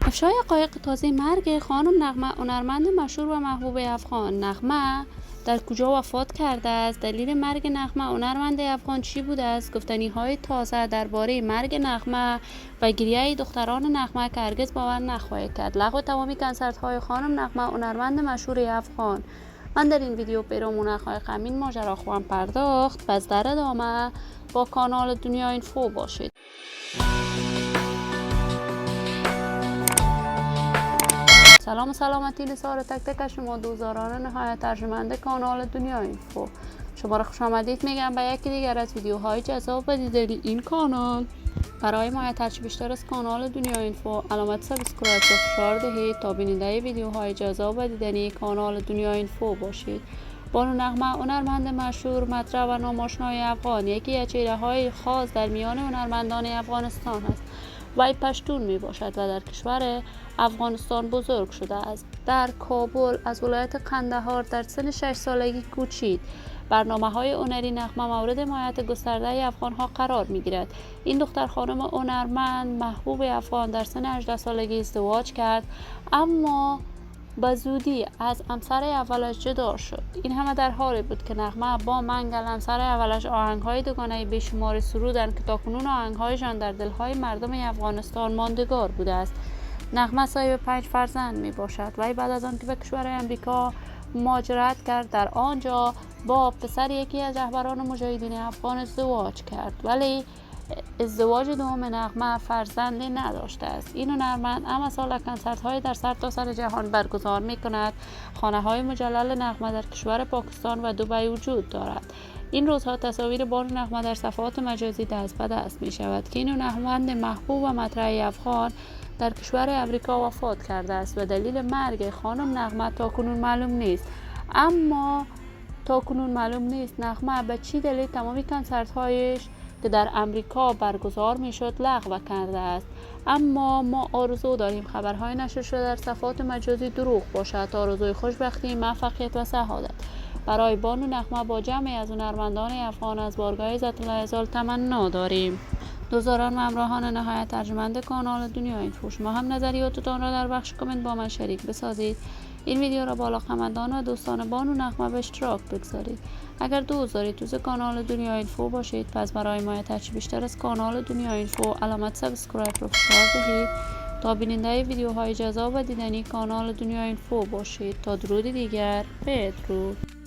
افشای حقایق تازه مرگ خانم نغمه، هنرمند مشهور و محبوب افغان. نغمه در کجا وفات کرده است؟ دلیل مرگ نغمه هنرمند افغان چی بوده است؟ گفتنی‌های تازه درباره مرگ نغمه و گریه دختران نغمه که هرگز باور نخواهید کرد. لغو تمامی کنسرت‌های خانم نغمه هنرمند مشهور افغان. من در این ویدیو پیرامون حقایق همین ماجرا خواهم پرداخت. پس در ادامه با کانال دنیا اینفو باشید. سلام و سلامتی نثار تک تک شما دوستداران نهایت ارجمند کانال دنیا اینفو. شما را خوش آمدید میگم به یکی دیگر از ویدیوهای جذاب و دیدنی این کانال. برای حمایت هرچی بیشتر از کانال دنیا اینفو علامت سابسکرایب را فشار دهید تا بیننده ویدیوهای جذاب و دیدنی کانال دنیا اینفو باشید. بانو نغمه هنرمند مشهور، مطرح و ناماشنای افغان، یکی از چهره‌های خاص در میان هنرمندان افغانستان است. وی پشتون می باشد و در کشور افغانستان بزرگ شده است. در کابل از ولایت قندهار در سن 6 سالگی کوچید. برنامه‌های هنری نغمه مورد حمایت گسترده افغان‌ها قرار می‌گیرد. این دختر خانم هنرمند محبوب افغان در سن 18 سالگی ازدواج کرد، اما به زودی از همسر اولش جدا شد. این همه در حالی بود که نغمه با منگل همسر اولش آهنگ‌های دوگانه بیشماری سرودند که تاکنون آهنگ‌هایشان در دل‌های مردم افغانستان ماندگار بوده است. نغمه صاحب 5 فرزند می باشد. وی بعد از آن که به کشور امریکا مهاجرت کرد، در آنجا با پسر یکی از رهبران مجاهدین افغان ازدواج کرد، ولی ازدواج دوم نغمه فرزندی نداشته است. این هنرمند اما سال کنسرت‌های در سرتاسر جهان برگزار می‌کند. خانه‌های مجلل نغمه در کشور پاکستان و دبی وجود دارد. این روزها تصاویر بانو نغمه در صفحات مجازی دست به دست می‌شود که این هنرمند محبوب و مطرح افغان در کشور امریکا وفات کرده است و دلیل مرگ خانم نغمه تاکنون معلوم نیست. نغمه به چی دلیل تمامی کنسرت‌هایش که در امریکا برگزار میشد لغو کرده است. اما ما آرزو داریم خبرهای نشر شده در صفحات مجازی دروغ باشد. آرزوی خوشبختی، موفقیت و سعادت برای بانو نغمه با جمعی از هنرمندان افغان از بارگاه عزت الله ازال تمنا داریم. دوستداران و همراهان نهایت ارجمند کانال دنیا اینفو، شما هم نظریاتتان را در بخش کامنت با من شریک بسازید. این ویدیو را با علاقه‌مندان و دوستان بانو نغمه به اشتراک بگذارید. اگر دوست دارید دوست کانال دنیا اینفو باشید، پس برای حمایت هرچی بیشتر از کانال دنیا اینفو علامت سابسکرایب را فشار دهید تا بیننده ویدیوهای جذاب و دیدنی کانال دنیا اینفو باشید. تا درود دیگر، بدرود.